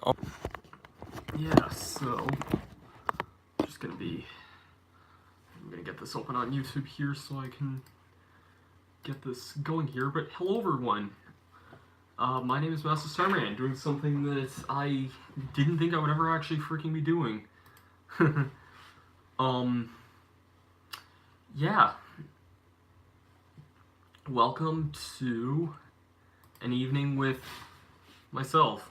Yeah, so I'm gonna get this open on YouTube here so I can get this going here. But hello everyone, my name is Masterstarman, doing something that I didn't think I would ever actually freaking be doing. Yeah. Welcome to an evening with myself.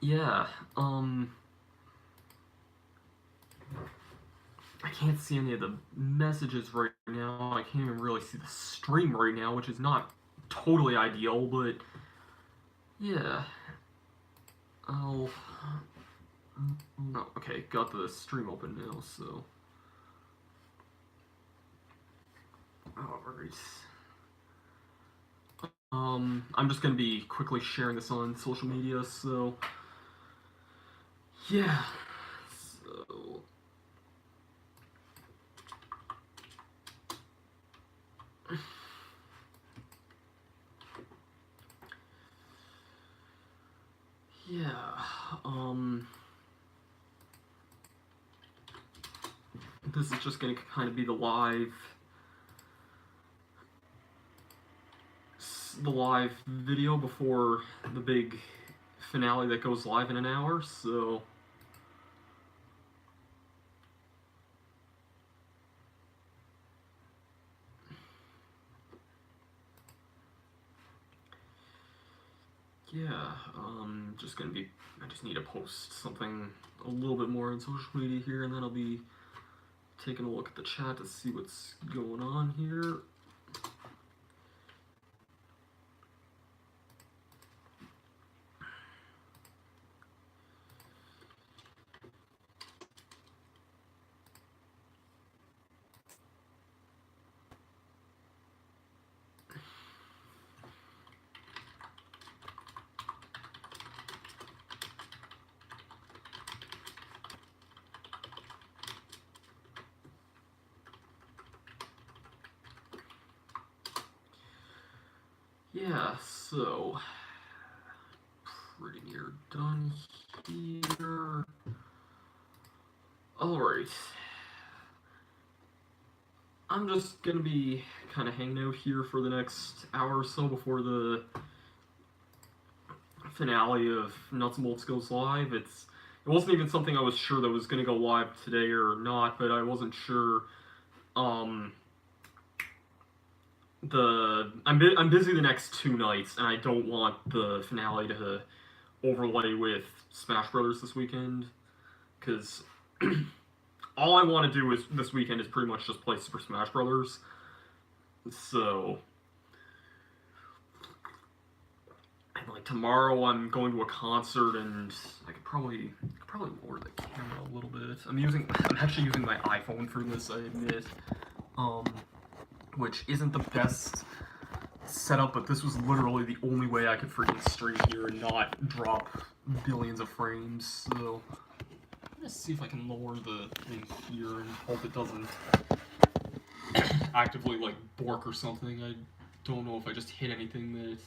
Yeah, I can't see any of the messages right now. I can't even really see the stream right now, which is not totally ideal, but yeah. Oh, okay, got the stream open now, so. Alright. I'm just gonna be quickly sharing this on social media, so. Yeah. So. Yeah, this is just gonna kind of be the live video before the big finale that goes live in an hour, so. Yeah, I just need to post something a little bit more on social media here, and then I'll be taking a look at the chat to see what's going on here. Yeah, so pretty near done here. Alright. I'm just gonna be kind of hanging out here for the next hour or so before the finale of Nuts and Bolts goes live. It wasn't even something I was sure that was gonna go live today or not, but I wasn't sure. I'm busy the next 2 nights, and I don't want the finale to overlay with Smash Brothers this weekend, because all I want to do this weekend is pretty much just play Super Smash Brothers. So, and like tomorrow, I'm going to a concert, and I could probably lower the camera a little bit. I'm actually using my iPhone for this, I admit, which isn't the best setup, but this was literally the only way I could freaking stream here and not drop billions of frames. So, let's see if I can lower the thing here and hope it doesn't actively like bork or something. I don't know if I just hit anything that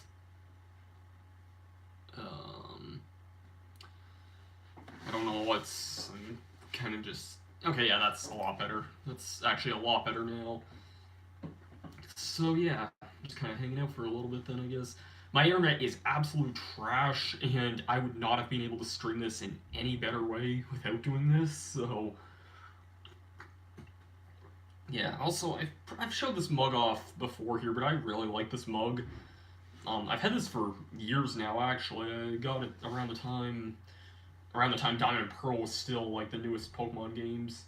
I don't know what's. I'm kind of just okay. Yeah, that's a lot better. That's actually a lot better now. So yeah, just kind of hanging out for a little bit then, I guess. My internet is absolute trash, and I would not have been able to stream this in any better way without doing this, so. Yeah, also, I've showed this mug off before here, but I really like this mug. I've had this for years now, actually. I got it around the time Diamond and Pearl was still, like, the newest Pokemon games.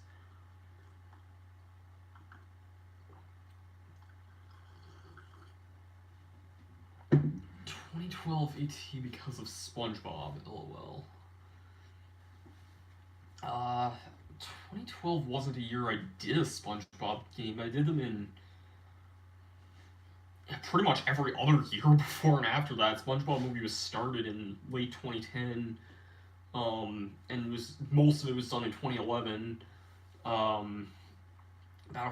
"2012 AT because of SpongeBob, LOL." 2012 wasn't a year I did a SpongeBob game. I did them in pretty much every other year before and after that. SpongeBob movie was started in late 2010, and most of it was done in 2011. Battle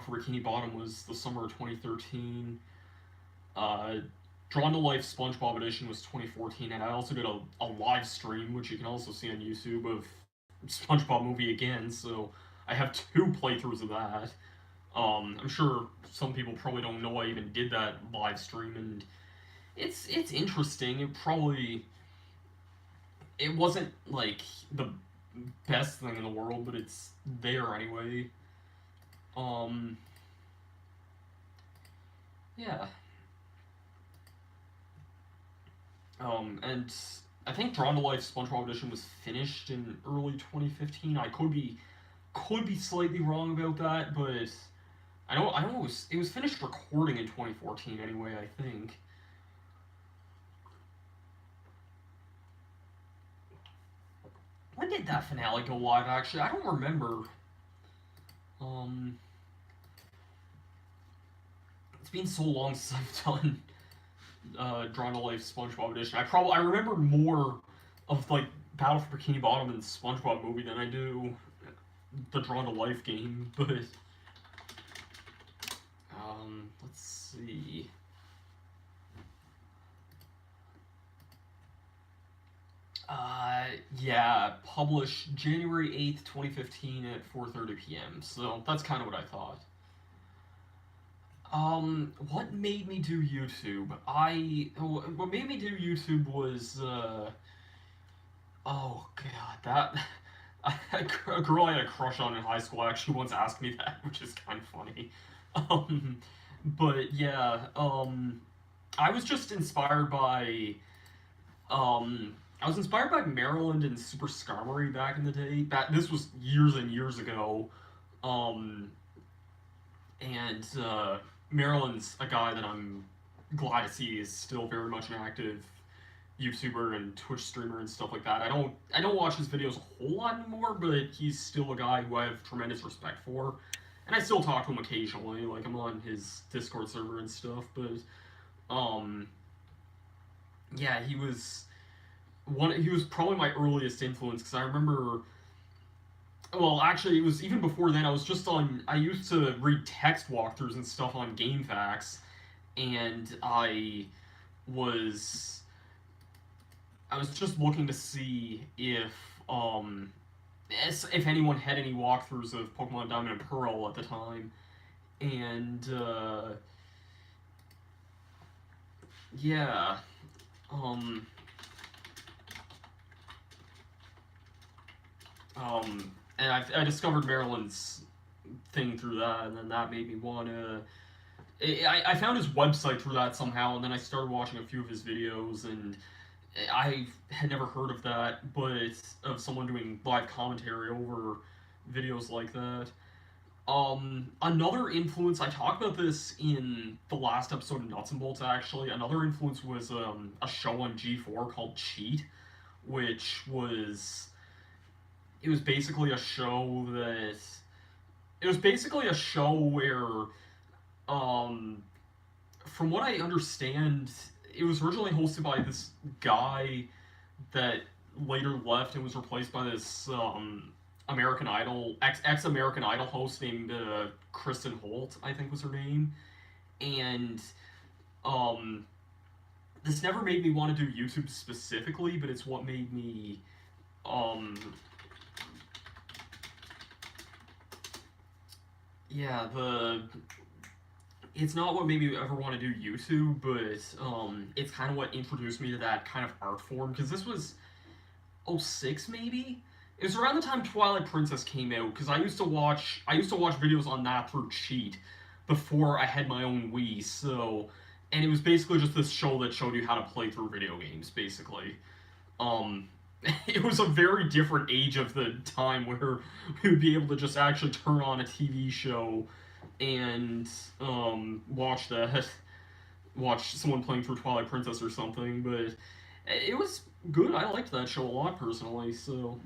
for Bikini Bottom was the summer of 2013. Drawn to Life SpongeBob edition was 2014, and I also did a live stream, which you can also see on YouTube, of SpongeBob movie again. So I have two playthroughs of that. I'm sure some people probably don't know I even did that live stream, and it's interesting. It wasn't like the best thing in the world, but it's there anyway. Um, yeah. And I think Drawn to Life SpongeBob edition was finished in early 2015. I could be slightly wrong about that, but I know it was finished recording in 2014 anyway, I think. When did that finale go live, actually? I don't remember. Um, it's been so long since I've done Drawn to Life SpongeBob edition. I remember more of like Battle for Bikini Bottom and SpongeBob movie than I do the Drawn to Life game, but let's see. Yeah, published January 8th, 2015 at 4:30 p.m. So that's kind of what I thought. What made me do YouTube? What made me do YouTube was, oh god, a girl I had a crush on in high school actually once asked me that, which is kind of funny. Um, but yeah, I was just inspired by, I was inspired by Maryland and Super Skarmory back in the day. This was years and years ago. Um, and Maryland's a guy that I'm glad to see is still very much an active YouTuber and Twitch streamer and stuff like that. I don't watch his videos a whole lot anymore, but he's still a guy who I have tremendous respect for, and I still talk to him occasionally. Like, I'm on his Discord server and stuff, but yeah, he was probably my earliest influence, because I remember. Well, actually, it was even before then. I used to read text walkthroughs and stuff on GameFAQs, and was I was just looking to see if anyone had any walkthroughs of Pokemon Diamond and Pearl at the time, and yeah, um, and I discovered Maryland's thing through that, and then that made me want to. I found his website through that somehow, and then I started watching a few of his videos, and I had never heard of that, but of someone doing live commentary over videos like that. Another influence, I talked about this in the last episode of Nuts and Bolts, actually. Another influence was a show on G4 called Cheat, which was. It was basically a show that. It was basically a show where, from what I understand, it was originally hosted by this guy that later left and was replaced by this American Idol ex American Idol host named Kristen Holt, I think was her name, and this never made me want to do YouTube specifically, but it's what made me yeah, it's not what made me ever want to do YouTube, but it's kind of what introduced me to that kind of art form, because this was '06 maybe. It was around the time Twilight Princess came out, because I used to watch videos on that through Cheat before I had my own Wii. So, and it was basically just this show that showed you how to play through video games, basically. Um, it was a very different age of the time where we would be able to just actually turn on a TV show and watch someone playing through Twilight Princess or something. But it was good. I liked that show a lot personally. So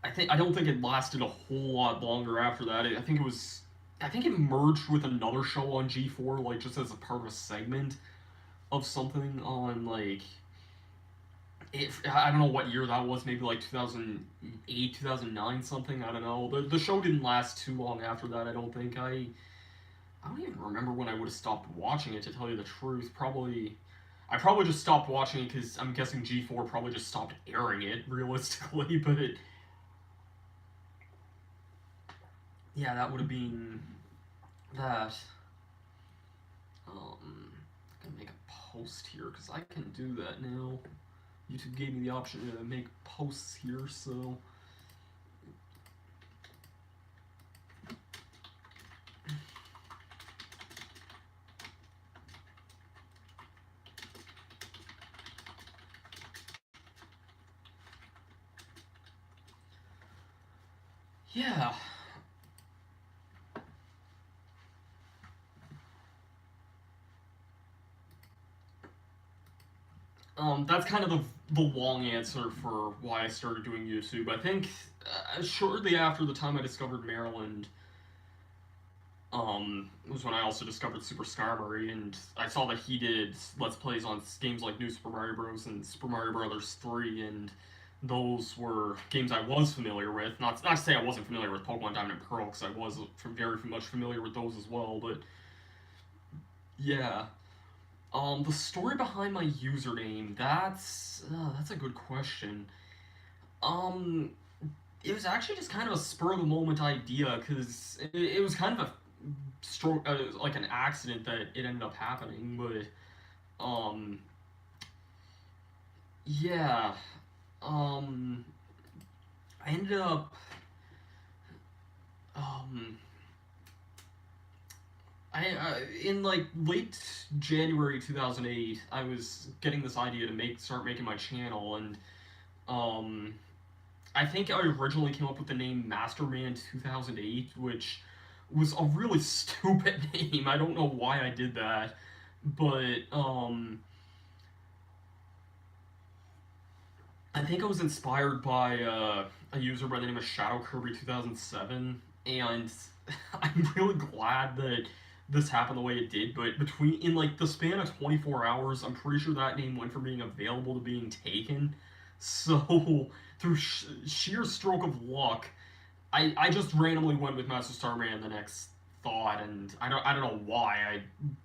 I don't think it lasted a whole lot longer after that. I think it merged with another show on G4, like just as a part of a segment of something on like I don't know what year that was, maybe like 2008, 2009, something. I don't know. The show didn't last too long after that. I don't think. I don't even remember when I would have stopped watching it, to tell you the truth. I probably just stopped watching it because I'm guessing G4 probably just stopped airing it, realistically, but yeah, that would have been that. I'm gonna make a post here because I can do that now. YouTube gave me the option to make posts here, so. Yeah. That's kind of the long answer for why I started doing YouTube. I think shortly after the time I discovered Maryland, was when I also discovered Super Skarmory, and I saw that he did Let's Plays on games like New Super Mario Bros. And Super Mario Brothers 3, and those were games I was familiar with. Not to say I wasn't familiar with Pokemon Diamond and Pearl, because I was very much familiar with those as well, but yeah. The story behind my username, that's a good question. Um, it was actually just kind of a spur of the moment idea because it was kind of a stroke, like an accident that it ended up happening. But yeah, um, I ended up um. In like late January 2008, I was getting this idea to start making my channel, and um, I think I originally came up with the name Masterman 2008, which was a really stupid name. I don't know why I did that, but I think I was inspired by a user by the name of Shadow Kirby 2007, and I'm really glad that this happened the way it did. But in like the span of 24 hours, I'm pretty sure that name went from being available to being taken. So through sheer stroke of luck, I just randomly went with Masterstarman the next thought, and I don't know why. I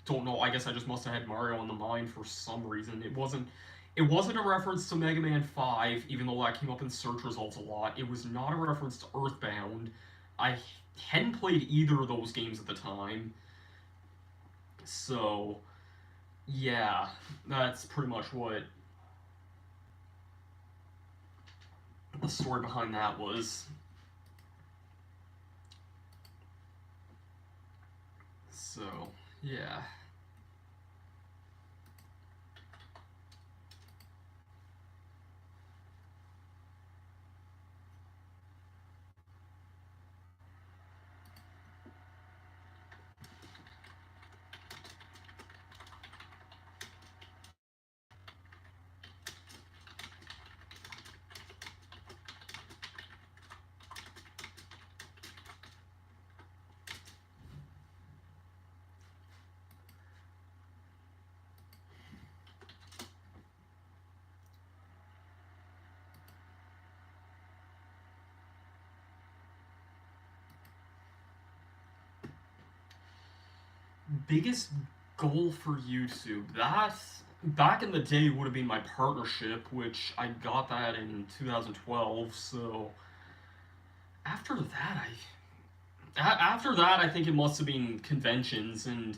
don't know. I guess I just must have had Mario on the mind for some reason. It wasn't a reference to Mega Man 5, even though that came up in search results a lot. It was not a reference to Earthbound. I hadn't played either of those games at the time. So, yeah, that's pretty much what the story behind that was. So, yeah. Biggest goal for YouTube, that back in the day would have been my partnership, which I got that in 2012. So after that, I think it must have been conventions, and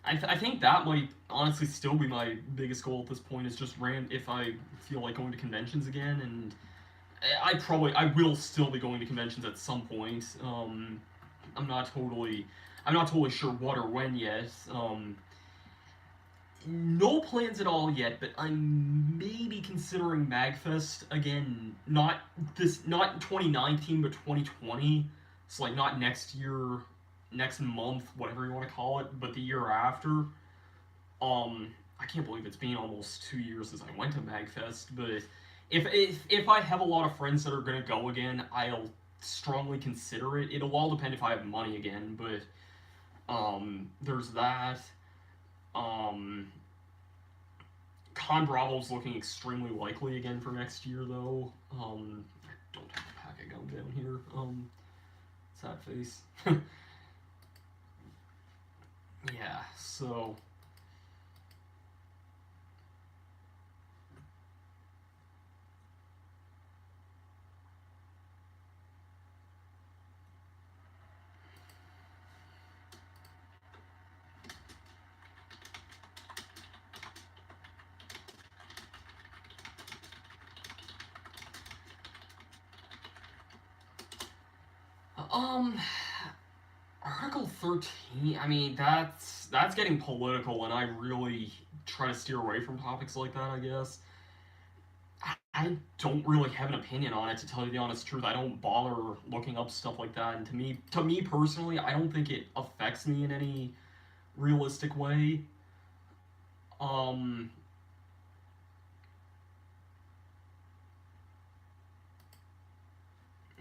I think that might honestly still be my biggest goal at this point. Is just if I feel like going to conventions again, and I will still be going to conventions at some point. I'm not totally I'm not totally sure what or when yet. No plans at all yet, but I'm maybe considering Magfest again. Not 2019, but 2020. So like not next year, next month, whatever you want to call it, but the year after. I can't believe it's been almost 2 years since I went to Magfest, but if I have a lot of friends that are gonna go again, I'll strongly consider it. It'll all depend if I have money again, but there's that. Um, Con Bravo's looking extremely likely again for next year, though. I don't have the pack of gum down here. Sad face. So um Article 13, I mean, that's getting political, and I really try to steer away from topics like that, I guess. I don't really have an opinion on it, to tell you the honest truth. I don't bother looking up stuff like that, and to me personally, I don't think it affects me in any realistic way. Um,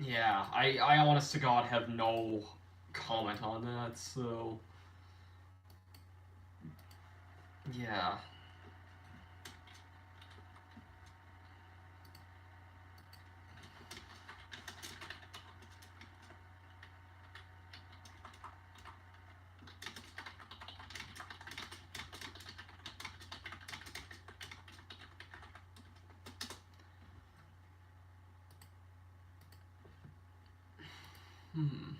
yeah, I honest to God have no comment on that, so yeah. Hmm.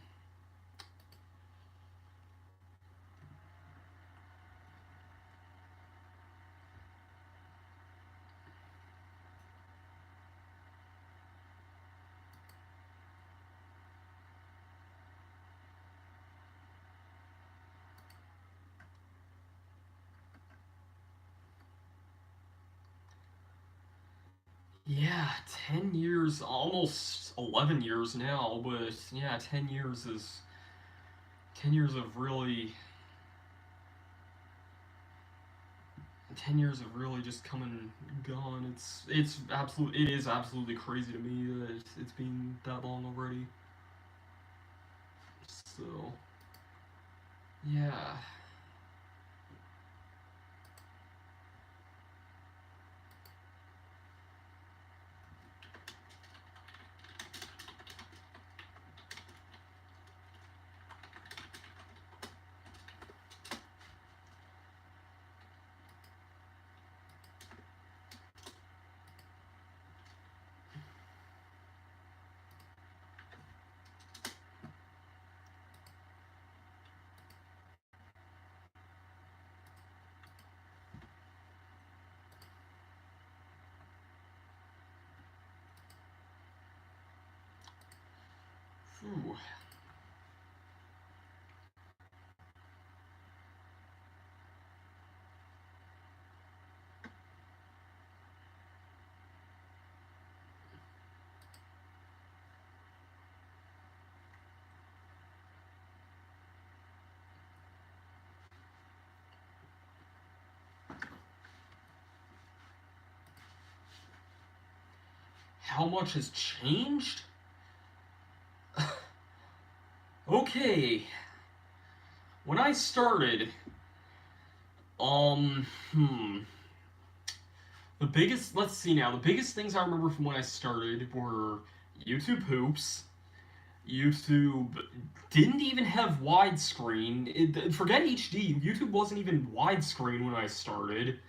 Yeah, 10 years, almost 11 years now, but yeah, 10 years of really 10 years of really just come and gone. It is absolutely crazy to me that it's been that long already. So, yeah. Phew. How much has changed? Okay. When I started, um, hmm. Let's see now, the biggest things I remember from when I started were YouTube Hoops. YouTube didn't even have widescreen. Forget HD. YouTube wasn't even widescreen when I started.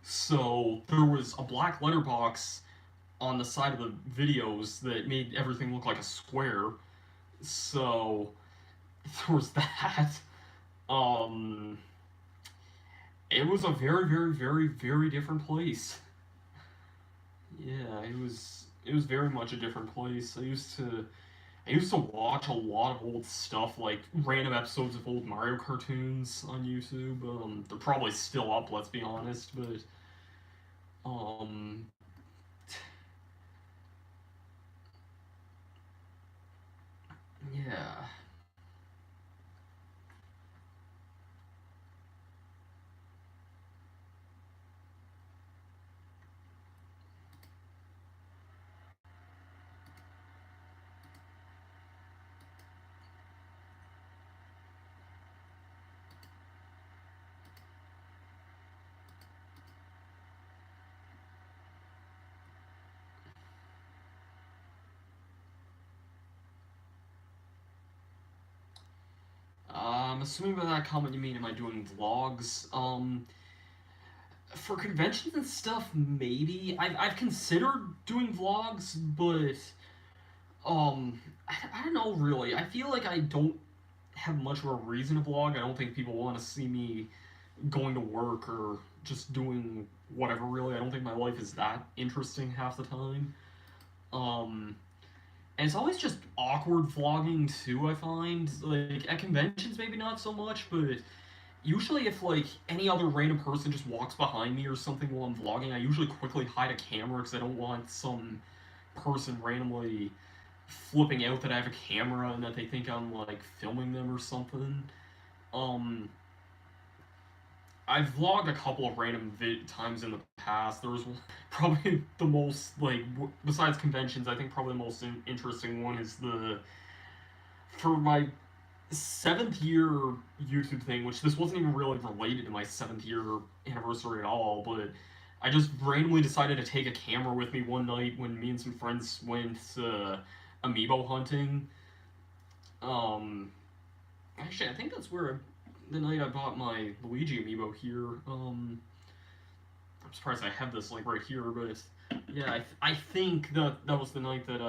So there was a black letterbox on the side of the videos that made everything look like a square. So there was that. Um, it was a very, very, very, very different place. Yeah, it was very much a different place. I used to watch a lot of old stuff, like random episodes of old Mario cartoons on YouTube. They're probably still up, let's be honest, but um, yeah. I'm assuming by that comment you mean, am I doing vlogs? For conventions and stuff, maybe. I've considered doing vlogs, but I don't know really. I feel like I don't have much of a reason to vlog. I don't think people want to see me going to work or just doing whatever really. I don't think my life is that interesting half the time. Um, and it's always just awkward vlogging too, I find. Like at conventions maybe not so much, but usually if like any other random person just walks behind me or something while I'm vlogging, I usually quickly hide a camera because I don't want some person randomly flipping out that I have a camera and that they think I'm like filming them or something. Um, I've vlogged a couple of random times in the past. There was probably the most like besides conventions, I think probably the most interesting one is the for my seventh year YouTube thing, which this wasn't even really related to my seventh year anniversary at all, but I just randomly decided to take a camera with me one night when me and some friends went amiibo hunting. Um, Actually, I think that's where the night I bought my Luigi amiibo here. I'm surprised I have this like right here, but yeah, I think that was the night that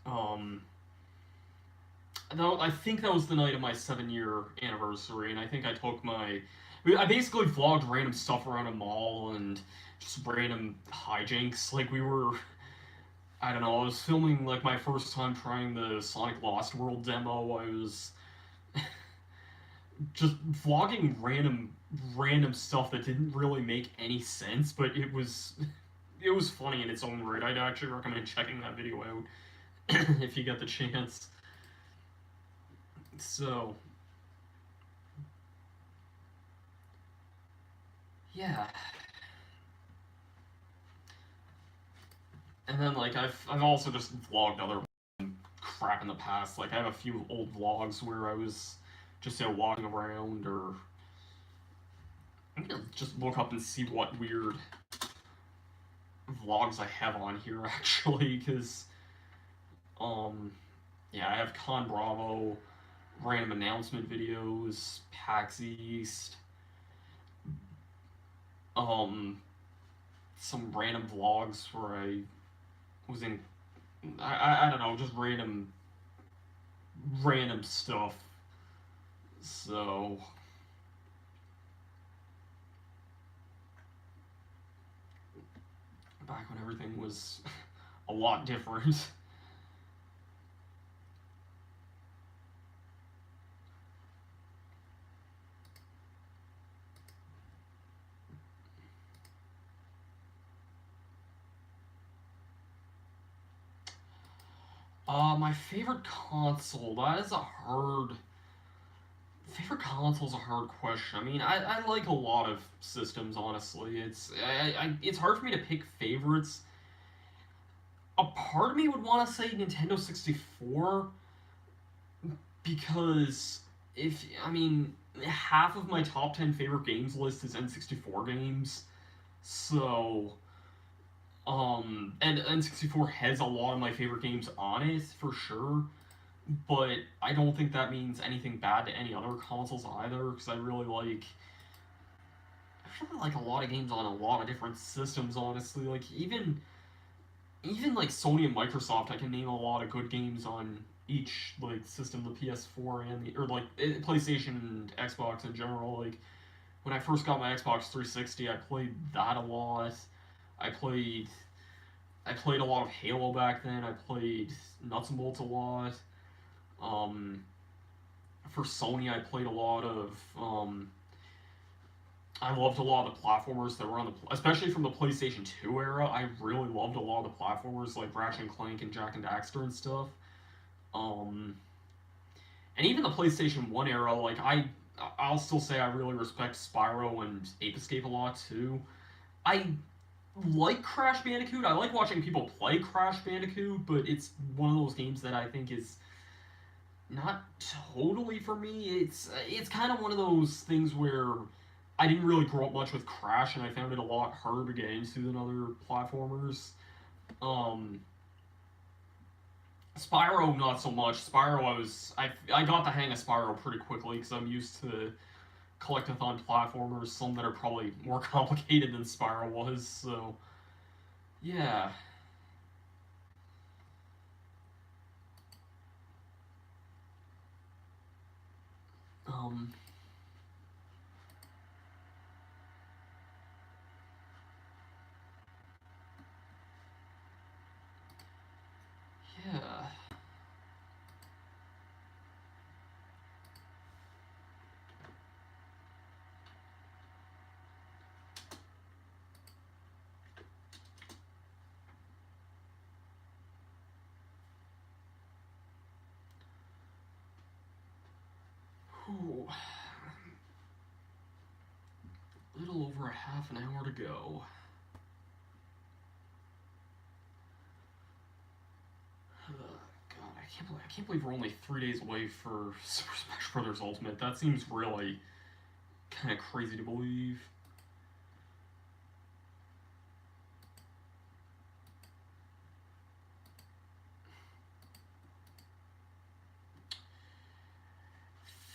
um I think that was the night of my 7 year anniversary, and I think I took my. I basically vlogged random stuff around a mall and just random hijinks. Like we were, I don't know, I was filming like my first time trying the Sonic Lost World demo. I was just vlogging random stuff that didn't really make any sense, but it was funny in its own right. I'd actually recommend checking that video out if you get the chance. So yeah, and then like I've also just vlogged other crap in the past. Like I have a few old vlogs where I was just walking around, or I'm gonna just look up and see what weird vlogs I have on here actually, because yeah, I have Con Bravo, random announcement videos, PAX East, um, some random vlogs where I was in. I don't know, just random stuff. So back when everything was a lot different. My favorite console. That is a hard. Favorite console is a hard question. I mean, I like a lot of systems. Honestly, it's hard for me to pick favorites. A part of me would want to say Nintendo 64 because if I mean half of my top 10 favorite games list is N64 games, so and N64 has a lot of my favorite games on it for sure, but I don't think that means anything bad to any other consoles either, because I really like a lot of games on a lot of different systems. Honestly, like even like Sony and Microsoft, I can name a lot of good games on each like system, the PS4 and the or like PlayStation and Xbox in general. Like when I first got my Xbox 360, I played that a lot. I played I played a lot of Halo back then. I played Nuts and Bolts a lot. Um, for Sony, I played a lot of. I loved a lot of the platformers that were on especially from the PlayStation 2 era. I really loved a lot of the platformers like Ratchet and Clank and Jack and Daxter and stuff. Um, and even the PlayStation 1 era, like I'll still say I really respect Spyro and Ape Escape a lot too. I like Crash Bandicoot. I like watching people play Crash Bandicoot, but it's one of those games that I think is not totally for me. It's kind of one of those things where I didn't really grow up much with Crash, and I found it a lot harder to get into than other platformers. Um, Spyro, not so much. Spyro, I got the hang of Spyro pretty quickly because I'm used to collectathon platformers, some that are probably more complicated than Spyro was. So yeah, um, yeah, Whew. Little over a half an hour to go. God, I can't believe we're only 3 days away for Super Smash Bros. Ultimate. That seems really kind of crazy to believe.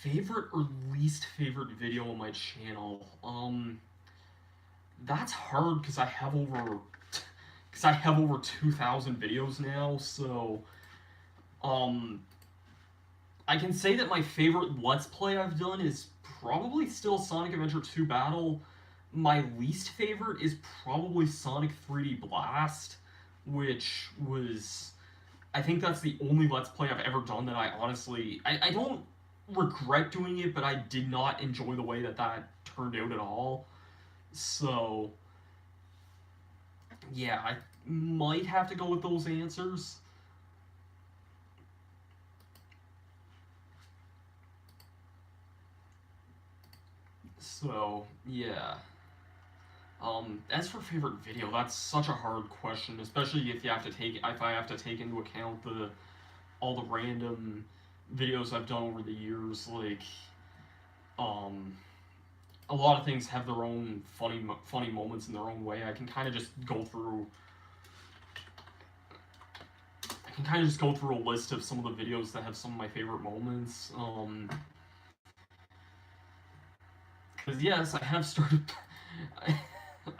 Favorite or least favorite video on my channel? That's hard because I have over 2,000 videos now. So, um, I can say that my favorite Let's Play I've done is probably still Sonic Adventure 2 Battle. My least favorite is probably Sonic 3D Blast, which was, I think that's the only Let's Play I've ever done that I don't regret doing it, but I did not enjoy the way that that turned out at all. So, yeah, I might have to go with those answers. So, yeah. As for favorite video, that's such a hard question, especially if I have to take into account the all the random videos I've done over the years. Like, um, a lot of things have their own funny moments in their own way. I can kind of just go through a list of some of the videos that have some of my favorite moments. Because yes, I have started.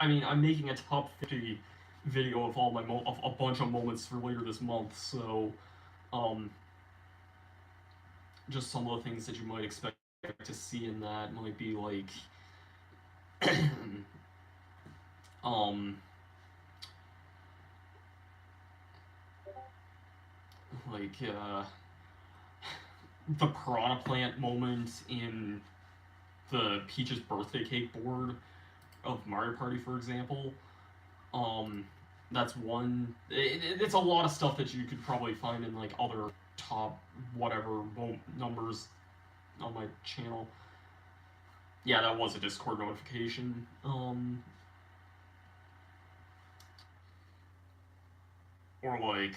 I mean, I'm making a top 50 video of of a bunch of moments for later this month. So, um, just some of the things that you might expect to see in that might be like, um, like the piranha plant moment in the Peach's birthday cake board of Mario Party, for example. Um, that's one. It's a lot of stuff that you could probably find in like other top whatever numbers on my channel. Yeah, that was a Discord notification. Or like,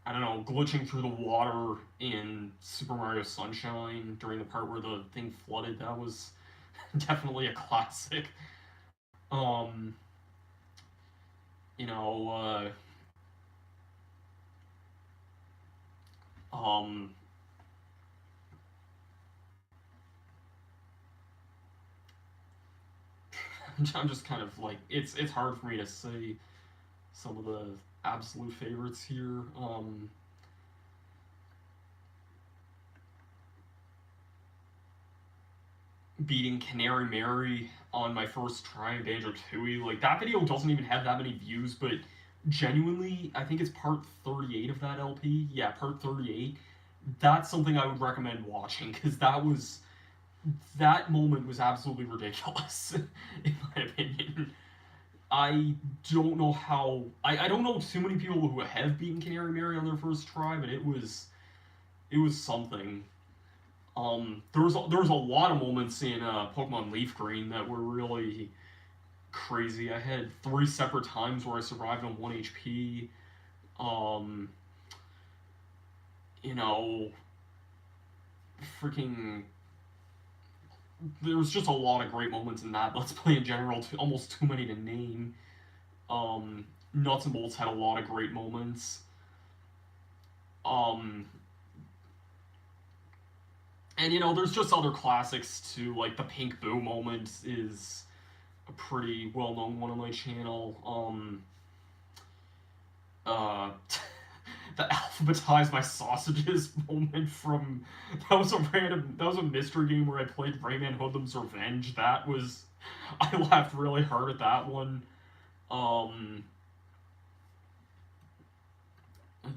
I don't know, glitching through the water in Super Mario Sunshine during the part where the thing flooded. That was definitely a classic. Um, you know, um, I'm just kind of like it's hard for me to say some of the absolute favorites here. Beating Canary Mary on my first try in Banjo Tooie, like that video doesn't even have that many views, but genuinely, I think it's part 38 of that LP. Yeah, part 38. That's something I would recommend watching because that moment was absolutely ridiculous, in my opinion. I don't know how. I don't know too many people who have beaten Canary Mary on their first try, but it was something. There was a lot of moments in Pokemon Leaf Green that were really crazy. I had 3 separate times where I survived on 1 HP. Um, you know, freaking. There was just a lot of great moments in that Let's Play in general. Almost too many to name. Nuts and Bolts had a lot of great moments. Um, and you know, there's just other classics too, like the Pink Boo moment is a pretty well-known one on my channel. Uh, the alphabetize my sausages moment from that was a mystery game where I played Rayman Hoodlum's Revenge. That was I laughed really hard at that one. Um,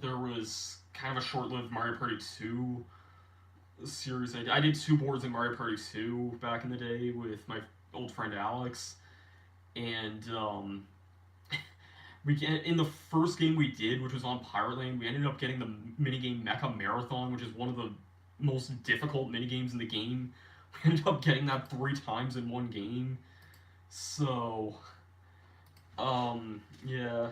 there was kind of a short-lived Mario Party 2 series. I did two boards in Mario Party 2 back in the day with my old friend Alex, and we in the first game we did, which was on Pirate Lane, we ended up getting the minigame Mecha Marathon, which is one of the most difficult minigames in the game. We ended up getting that 3 times in one game. So, yeah.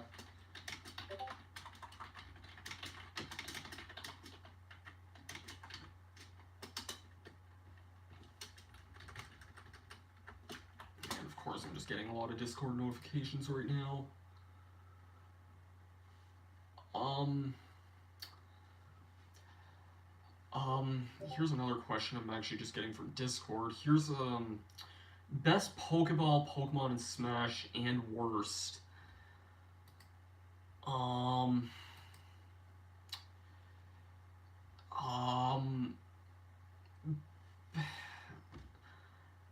And of course, I'm just getting a lot of Discord notifications right now. Here's another question I'm actually just getting from Discord. Here's, best Pokeball, Pokemon in Smash, and worst. Um, um,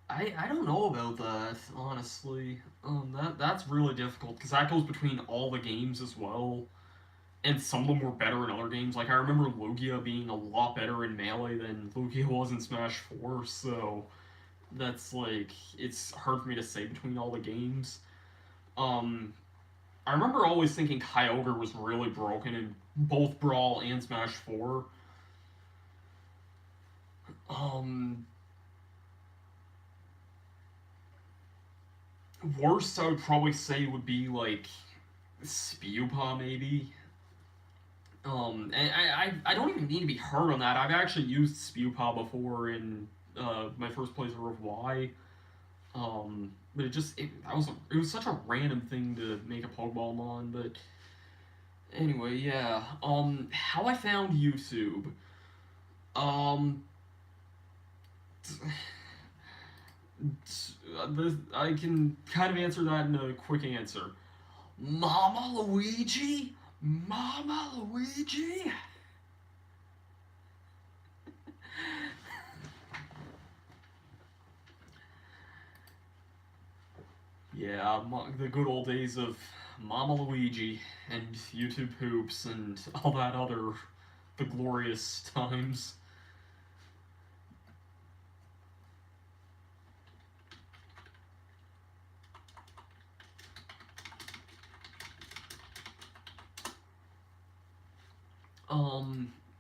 I don't know about that, honestly. That's really difficult, because that goes between all the games as well. And some of them were better in other games. Like, I remember Lugia being a lot better in Melee than Lugia was in Smash 4, so that's, like, it's hard for me to say between all the games. Um, I remember always thinking Kyogre was really broken in both Brawl and Smash 4. Um, Worst, I would probably say, would be, like, Spewpa, maybe. And I don't even need to be hard on that. I've actually used Spewpa before in my first playthrough of Y. But it was such a random thing to make a Pokeball on. But anyway, yeah. How I found YouTube. Um, I can kind of answer that in a quick answer. Mama Luigi? Mama Luigi? Yeah, the good old days of Mama Luigi and YouTube Hoops and all that other, the glorious times.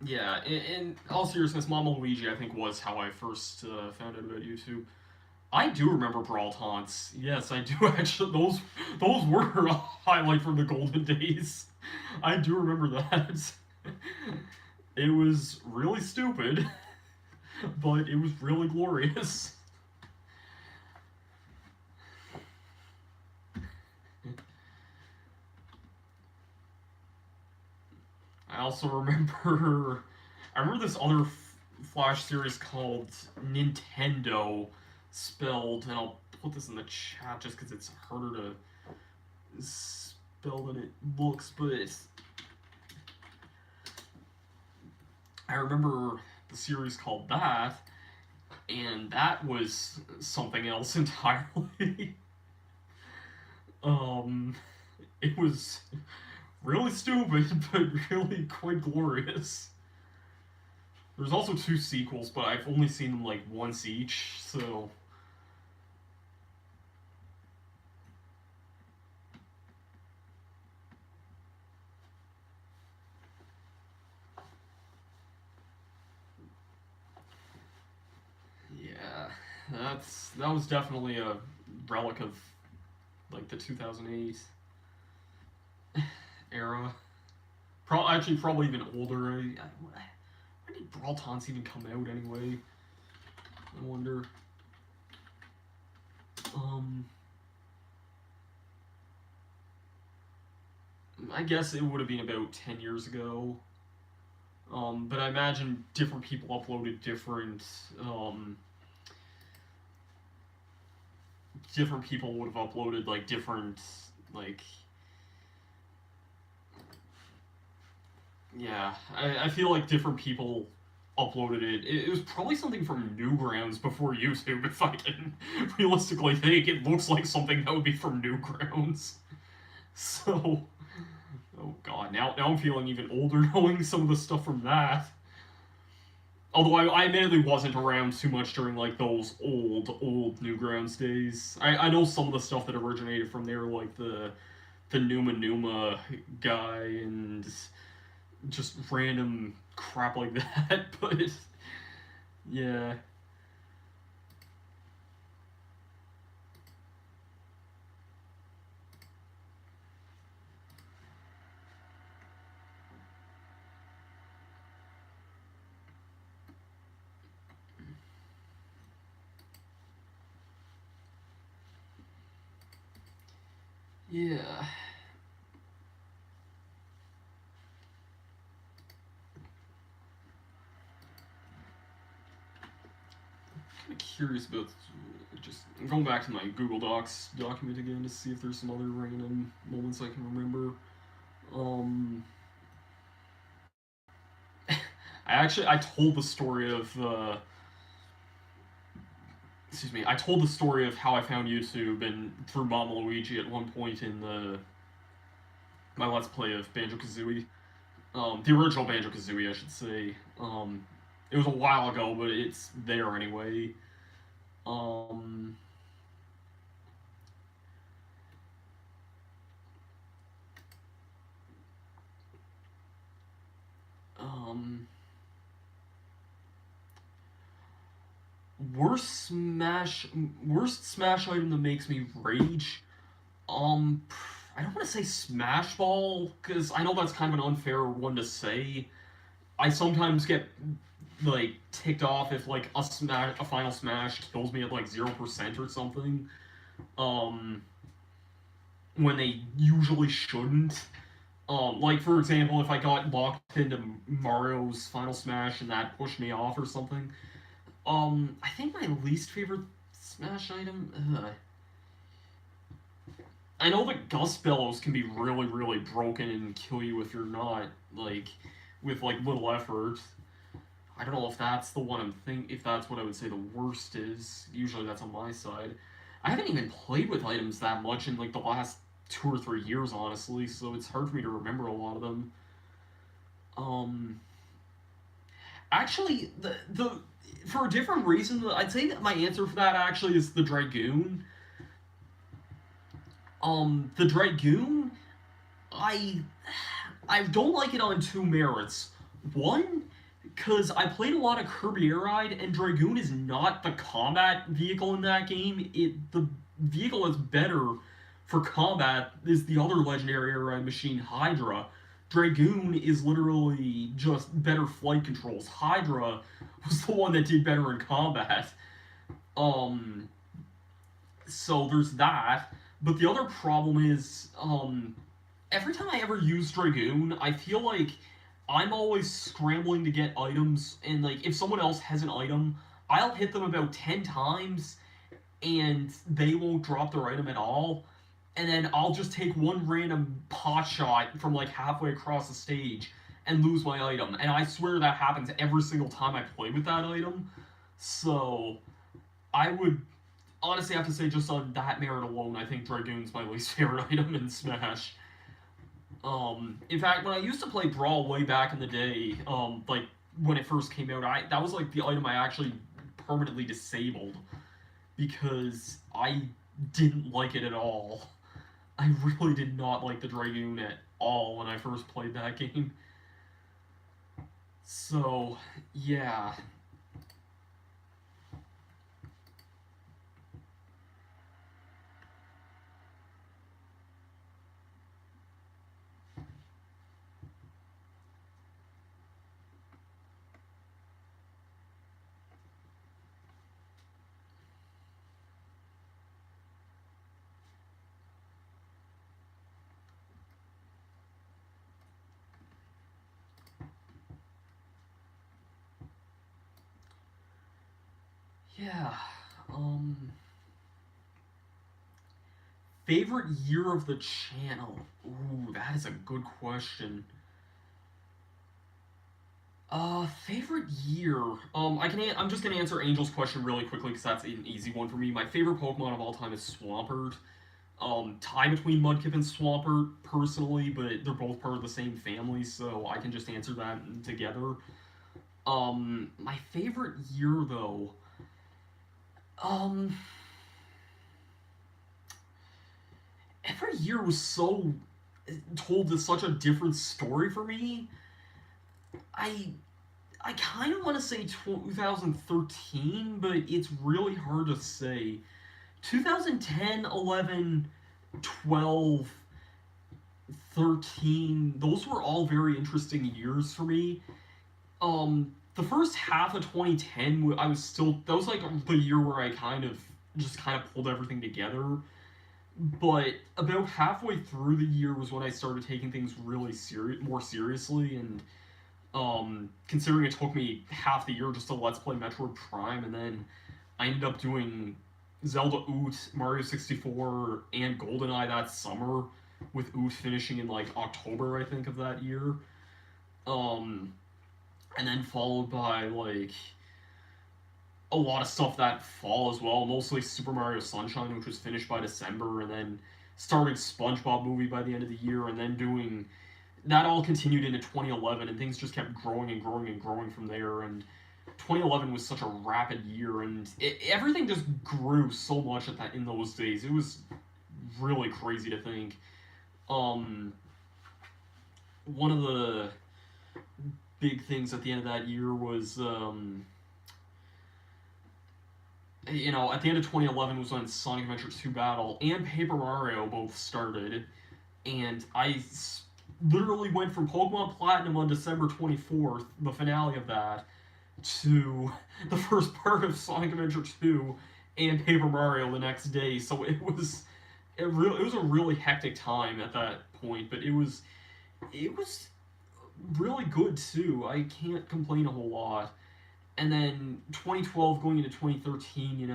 Yeah, in all seriousness, Mama Luigi, I think, was how I first found out about YouTube. I do remember Brawl Taunts. Yes, I do actually. Those were a highlight from the golden days. I do remember that. It was really stupid, but it was really glorious. I also remember. I remember this other Flash series called Nintendo, spelled, and I'll put this in the chat just because it's harder to spell than it looks, but I remember the series called that, and that was something else entirely. um, it was really stupid, but really quite glorious. There's also two sequels, but I've only seen them like once each, so. Yeah, that was definitely a relic of like the 2008 era. Actually, probably even older. When did Brawl Taunts even come out anyway? I wonder. I guess it would have been about 10 years ago. But I imagine different people uploaded different people would have uploaded like different like yeah. I feel like different people uploaded it. It was probably something from Newgrounds before YouTube, if I can realistically think. It looks like something that would be from Newgrounds. So, oh god, now I'm feeling even older knowing some of the stuff from that. Although I admittedly wasn't around too much during like those old Newgrounds days. I know some of the stuff that originated from there, like the Numa guy and just random crap like that. But yeah, yeah. Kind of curious about just going back to my Google Docs document again to see if there's some other random moments I can remember. Um, I told the story of excuse me, I told the story of how I found YouTube and through Mama Luigi at one point in the my Let's Play of Banjo Kazooie. The original Banjo Kazooie, I should say. It was a while ago, but it's there anyway. Um, um, worst Smash worst Smash item that makes me rage. Um, I don't want to say Smash Ball because I know that's kind of an unfair one to say. I sometimes get like ticked off if like a final smash kills me at like 0% or something. Um, when they usually shouldn't. Like for example, if I got locked into Mario's final smash and that pushed me off or something. I think my least favorite smash item. I know that Gust Bellows can be really broken and kill you if you're not like with like little effort. I don't know if that's the one if that's what I would say the worst is. Usually that's on my side. I haven't even played with items that much in like the last 2 or 3 years, honestly, so it's hard for me to remember a lot of them. Um, actually, the for a different reason, I'd say that my answer for that actually is the Dragoon. The Dragoon, I I don't like it on two merits. One, because I played a lot of Kirby Air Ride, and Dragoon is not the combat vehicle in that game. The vehicle is better for combat is the other legendary air ride machine, Hydra. Dragoon is literally just better flight controls. Hydra was the one that did better in combat. Um, so there's that. But the other problem is, every time I ever use Dragoon, I feel like I'm always scrambling to get items, and like if someone else has an item, I'll hit them about 10 times and they won't drop their item at all. And then I'll just take one random pot shot from like halfway across the stage and lose my item. And I swear that happens every single time I play with that item. So I would honestly have to say, just on that merit alone, I think Dragoon's my least favorite item in Smash. In fact, when I used to play Brawl way back in the day, like when it first came out, that was like the item I actually permanently disabled because I didn't like it at all. I really did not like the Dragoon at all when I first played that game. So, yeah. Yeah. Favorite year of the channel? Ooh, that is a good question. Favorite year. I'm just gonna answer Angel's question really quickly because that's an easy one for me. My favorite Pokemon of all time is Swampert. Tie between Mudkip and Swampert personally, but they're both part of the same family, so I can just answer that together. My favorite year though. Um, every year was so told as such a different story for me. I I kind of want to say 2013, but it's really hard to say. 2010, 11, 12, 13, those were all very interesting years for me. The first half of 2010, I was still, that was like the year where I kind of pulled everything together. But about halfway through the year was when I started taking things really more seriously, and considering it took me half the year just to Let's Play Metroid Prime, and then I ended up doing Zelda Oot, Mario 64, and GoldenEye that summer, with Oot finishing in like October, I think, of that year. Um, and then followed by like a lot of stuff that fall as well, mostly Super Mario Sunshine, which was finished by December, and then starting SpongeBob movie by the end of the year, and then doing that all continued into 2011, and things just kept growing and growing and growing from there. And 2011 was such a rapid year, and everything just grew so much at that in those days. It was really crazy to think. Um, One of the big things at the end of that year was, at the end of 2011 was when Sonic Adventure 2 Battle and Paper Mario both started, and I literally went from Pokemon Platinum on December 24th, the finale of that, to the first part of Sonic Adventure 2 and Paper Mario the next day. So it was a really hectic time at that point, but it was really good too. I can't complain a whole lot. And then 2012 going into 2013,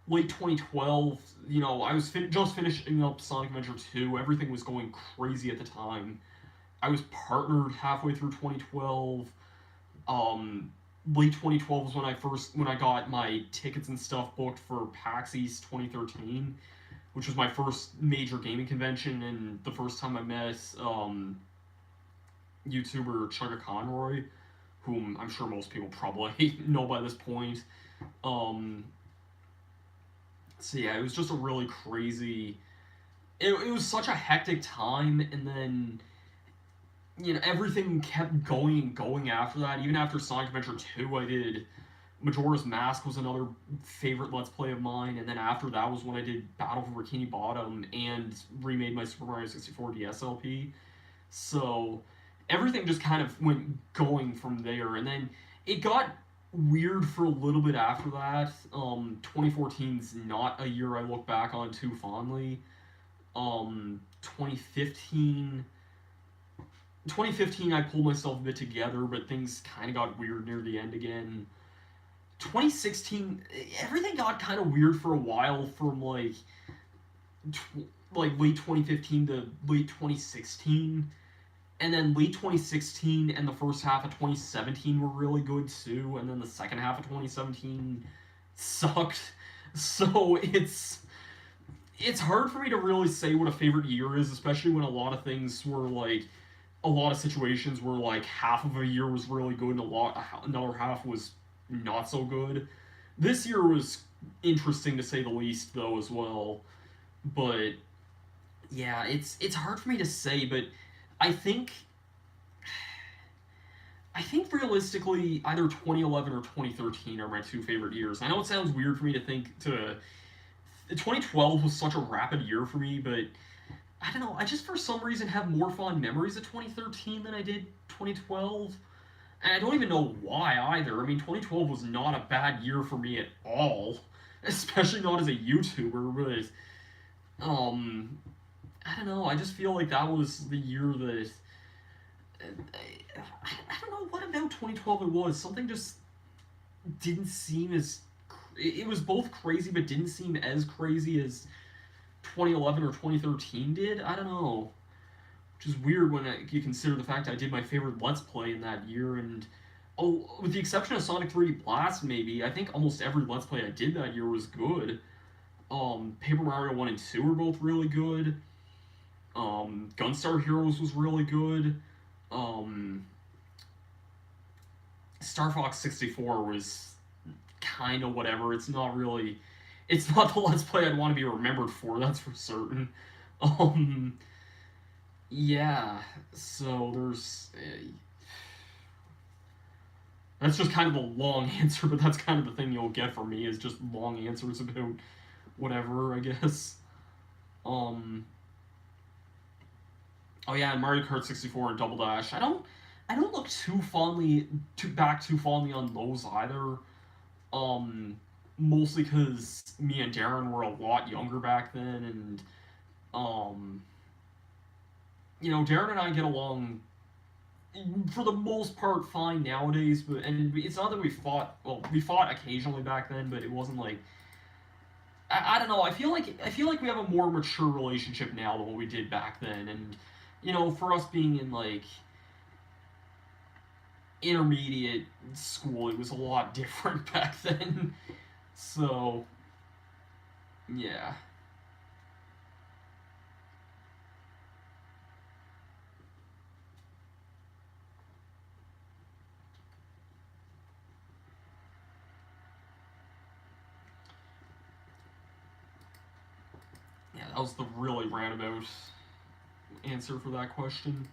late 2012, I was just finishing up Sonic Adventure 2. Everything was going crazy at the time. I was partnered halfway through 2012. Late 2012 was when I got my tickets and stuff booked for PAX East 2013, which was my first major gaming convention, and the first time I met YouTuber Chugga Conroy, whom I'm sure most people probably know by this point. Um, so yeah, it was just a really crazy. It was such a hectic time, and then everything kept going and going after that. Even after Sonic Adventure 2, I did Majora's Mask was another favorite Let's Play of mine, and then after that was when I did Battle for Bikini Bottom and remade my Super Mario 64 DS LP. So everything just kind of went going from there, and then it got weird for a little bit after that. 2014's not a year I look back on too fondly. 2015 2015, I pulled myself a bit together, but things kind of got weird near the end again. 2016, everything got kind of weird for a while from like late 2015 to late 2016, and then late 2016 and the first half of 2017 were really good too, and then the second half of 2017 sucked. So it's hard for me to really say what a favorite year is, especially when a lot of things were like a lot of situations where like half of a year was really good and another half was not so good. This year was interesting to say the least, though, as well. But yeah, it's hard for me to say, but I think I think realistically either 2011 or 2013 are my two favorite years. I know it sounds weird for me to think to 2012 was such a rapid year for me, but I don't know. I just for some reason have more fond memories of 2013 than I did 2012. And I don't even know why either. I mean, 2012 was not a bad year for me at all, especially not as a YouTuber, but I don't know. I just feel like that was the year that I don't know what about 2012 it was. Something just didn't seem as it was both crazy, but didn't seem as crazy as 2011 or 2013 did. I don't know, which is weird when you consider the fact I did my favorite Let's Play in that year, and oh, with the exception of Sonic 3D Blast, maybe I think almost every Let's Play I did that year was good. Paper Mario 1 and 2 were both really good. Gunstar Heroes was really good. Star Fox 64 was kind of whatever. It's not really. It's not the Let's Play I'd want to be remembered for, that's for certain. Yeah, so there's. That's just kind of a long answer, but that's kind of the thing you'll get from me, is just long answers about whatever, I guess. Oh yeah, and Mario Kart 64 and Double Dash. I don't look too fondly too fondly on those either. Mostly because me and Darren were a lot younger back then, and Darren and I get along for the most part fine nowadays. But and it's not that we fought. Well, we fought occasionally back then, but it wasn't like I don't know. I feel like we have a more mature relationship now than what we did back then, and for us being in like intermediate school, it was a lot different back then. So, yeah. Yeah, that was the really roundabout answer for that question.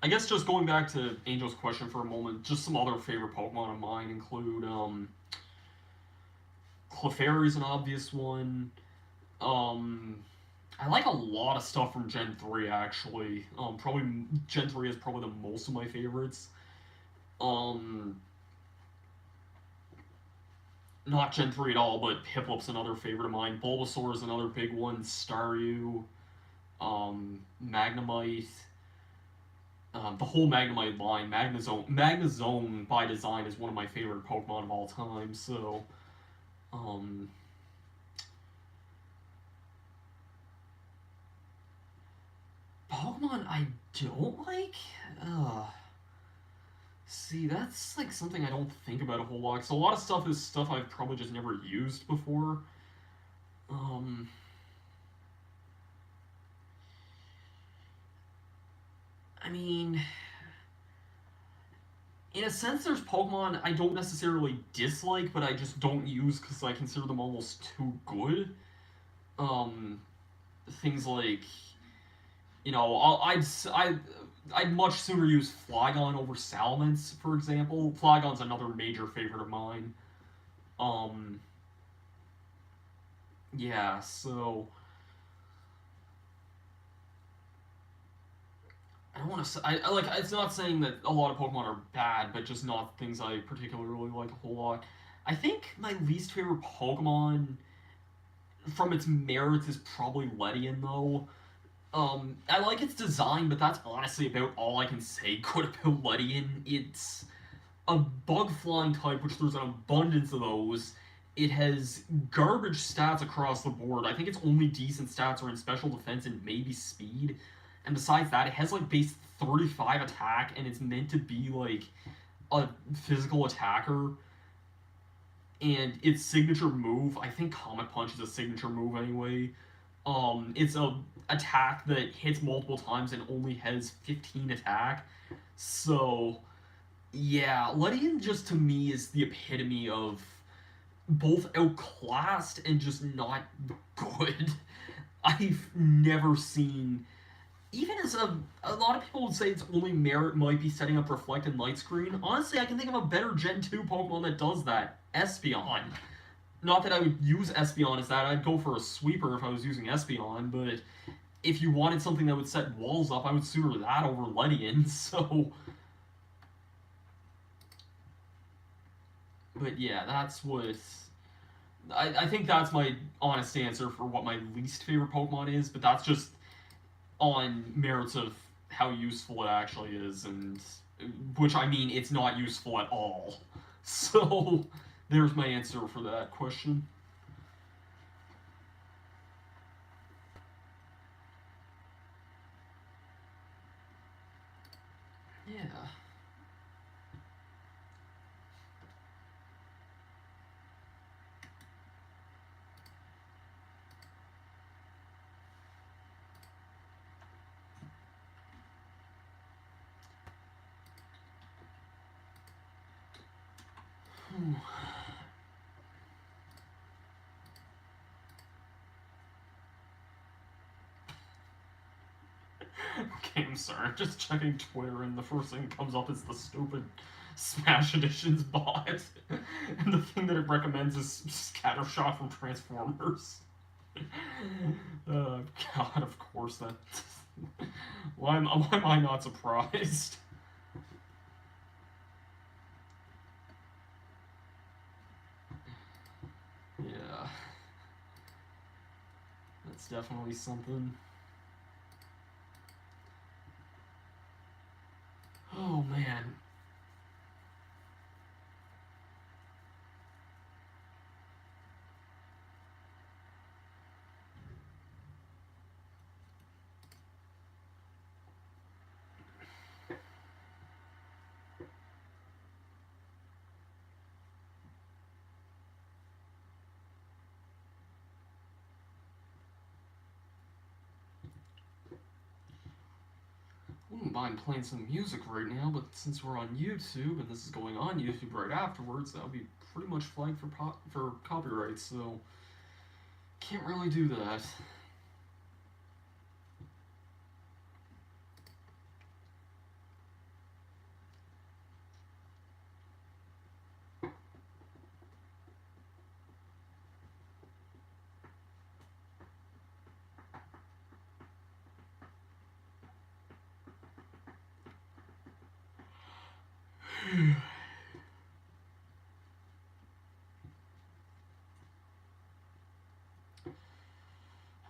I guess just going back to Angel's question for a moment, just some other favorite Pokemon of mine include Clefairy's an obvious one. I like a lot of stuff from Gen 3 actually. Probably Gen 3 is probably the most of my favorites. Um, Not Gen 3 at all, but Piplup's another favorite of mine. Bulbasaur is another big one. Staryu, Magnemite. The whole Magnemite line, Magnezone by design is one of my favorite Pokemon of all time. So, um, Pokemon I don't like. See, that's like something I don't think about a whole lot. So a lot of stuff is stuff I've probably just never used before. Um, I mean, in a sense, there's Pokemon I don't necessarily dislike, but I just don't use because I consider them almost too good. Um, Things like, I'd much sooner use Flygon over Salamence, for example. Flygon's another major favorite of mine. Um, yeah, so I don't want to say I like. It's not saying that a lot of Pokemon are bad, but just not things I particularly like a whole lot. I think my least favorite Pokemon from its merits is probably Ledian, though. I like its design, but that's honestly about all I can say good about Ledian. It's a bug flying type, which there's an abundance of those. It has garbage stats across the board. I think its only decent stats are in special defense and maybe speed. And besides that, it has like base 35 attack, and it's meant to be like a physical attacker. And its signature move, I think Comet Punch is a signature move anyway. It's a attack that hits multiple times and only has 15 attack. So, yeah, Ledian just to me is the epitome of both outclassed and just not good. I've never seen, even as a lot of people would say its only merit might be setting up Reflect and Light Screen. Honestly, I can think of a better Gen 2 Pokemon that does that. Espeon. Not that I would use Espeon as that. I'd go for a sweeper if I was using Espeon, but if you wanted something that would set walls up, I would sooner that over Ledian, so... But yeah, that's what... I think that's my honest answer for what my least favorite Pokemon is, but that's just on merits of how useful it actually is, and which I mean, it's not useful at all. So, there's my answer for that question. Yeah. Okay, I'm sorry. I'm just checking Twitter, and the first thing that comes up is the stupid Smash Editions bot. And the thing that it recommends is Scattershot from Transformers. God, of course that. Why am I not surprised? Yeah. That's definitely something. Oh, man. Wouldn't mind playing some music right now, but since we're on YouTube and this is going on YouTube right afterwards, that would be pretty much flagged for copyright, so can't really do that.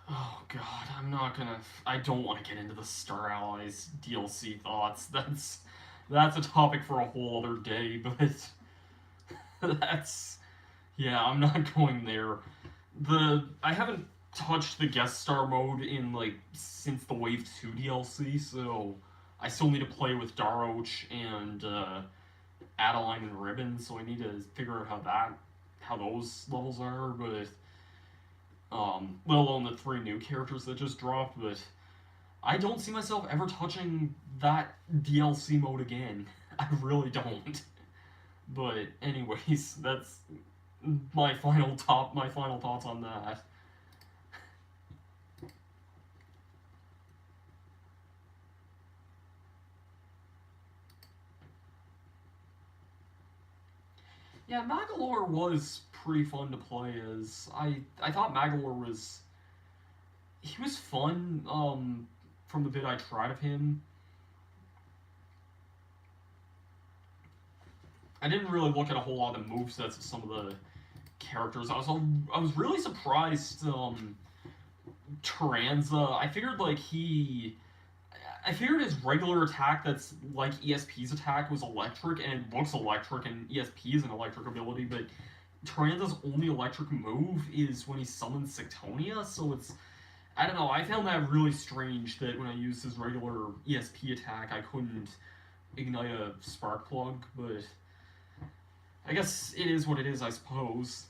Oh god, I'm not gonna. I don't want to get into the Star Allies DLC thoughts. That's a topic for a whole other day. But that's yeah, I'm not going there. I haven't touched the guest star mode in like since the Wave 2 DLC, so I still need to play with Daroch and Adeline and Ribbon, so I need to figure out how those levels are, but let alone the 3 new characters that just dropped, but I don't see myself ever touching that DLC mode again. I really don't. But anyways, that's my final thoughts on that. Yeah, Magalore was pretty fun to play as. I thought Magalore was he was fun from the bit I tried of him. I didn't really look at a whole lot of the movesets of some of the characters. I was really surprised Taranza. I figured his regular attack that's like ESP's attack was electric and it looks electric and ESP is an electric ability, but Taranza's only electric move is when he summons Sectonia, so it's I don't know, I found that really strange that when I used his regular ESP attack I couldn't ignite a spark plug, but I guess it is what it is, I suppose.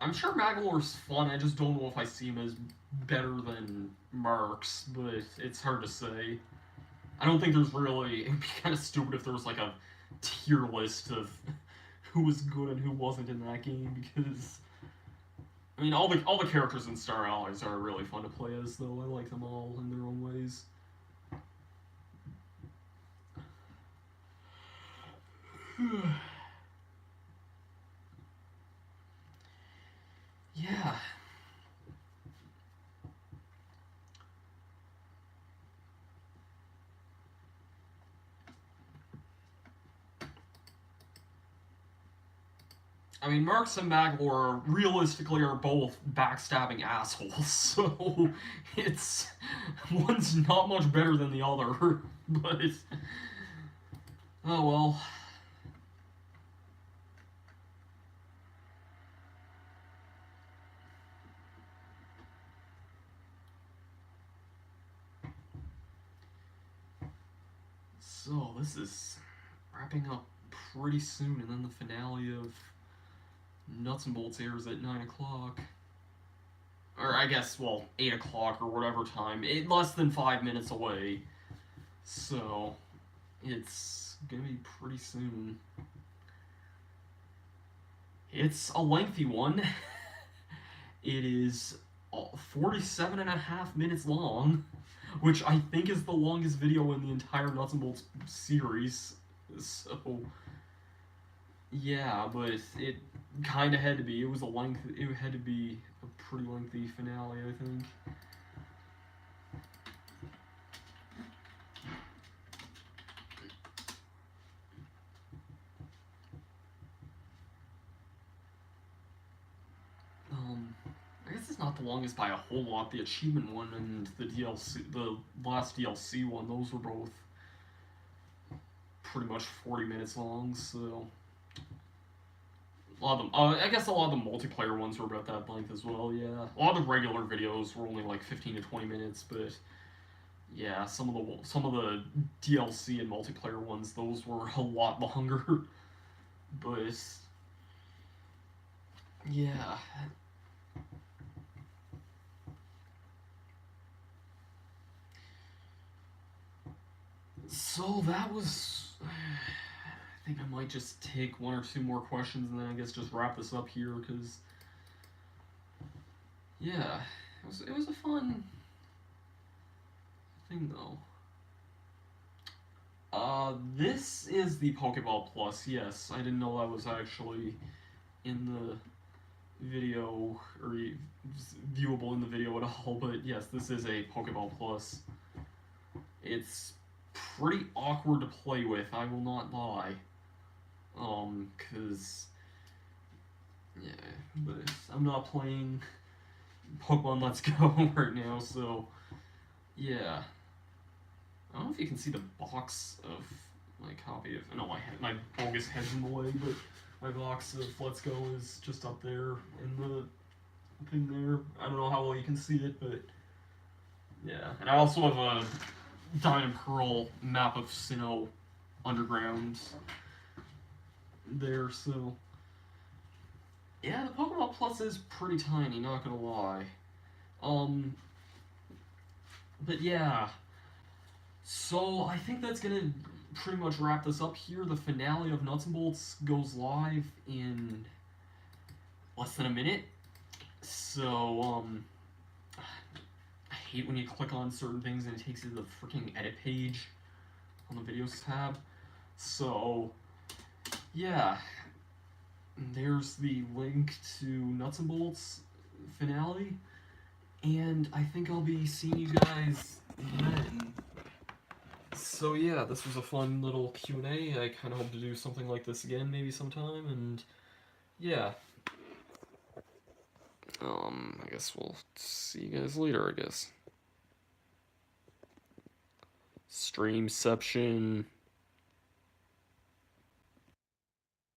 I'm sure Magalore's fun. I just don't know if I see him as better than Marks, but it's hard to say. I don't think there's really. It'd be kind of stupid if there was like a tier list of who was good and who wasn't in that game because I mean all the characters in Star Allies are really fun to play as though. I like them all in their own ways. Yeah. I mean, Marks and Maglor realistically are both backstabbing assholes, so it's one's not much better than the other, but oh well. So this is wrapping up pretty soon, and then the finale of Nuts and Bolts airs at 9 o'clock. Or I guess, well, 8 o'clock or whatever time. Less than 5 minutes away. So, it's gonna be pretty soon. It's a lengthy one. It is 47 and a half minutes long, which I think is the longest video in the entire Nuts and Bolts series. So, yeah, but it kind of had to be. It was it had to be a pretty lengthy finale, I think. I guess it's not the longest by a whole lot. The achievement one and the DLC, the last DLC one, those were both pretty much 40 minutes long, so a lot of them, I guess a lot of the multiplayer ones were about that length as well, yeah. A lot of the regular videos were only like 15 to 20 minutes, but yeah, some of the DLC and multiplayer ones, those were a lot longer. But yeah. So that was. I think I might just take one or two more questions and then I guess just wrap this up here because. Yeah, it was a fun thing though. This is the Pokeball Plus. Yes, I didn't know that was actually in the video or viewable in the video at all. But yes, this is a Pokeball Plus. It's pretty awkward to play with, I will not lie. Cause yeah, but I'm not playing Pokemon Let's Go right now, so yeah. I don't know if you can see the box of my copy of. No, my bogus head's in the way, but my box of Let's Go is just up there in the thing there. I don't know how well you can see it, but yeah. And I also have a Diamond and Pearl map of Sinnoh Underground there, so yeah, the Pokemon Plus is pretty tiny, not gonna lie. But yeah, so I think that's gonna pretty much wrap this up here. The finale of Nuts and Bolts goes live in less than a minute, so I hate when you click on certain things and it takes you to the freaking edit page on the videos tab. So yeah, there's the link to Nuts and Bolts finale, and I think I'll be seeing you guys then. So yeah, this was a fun little Q&A. I kind of hope to do something like this again maybe sometime, and yeah. I guess we'll see you guys later, I guess. Streamception.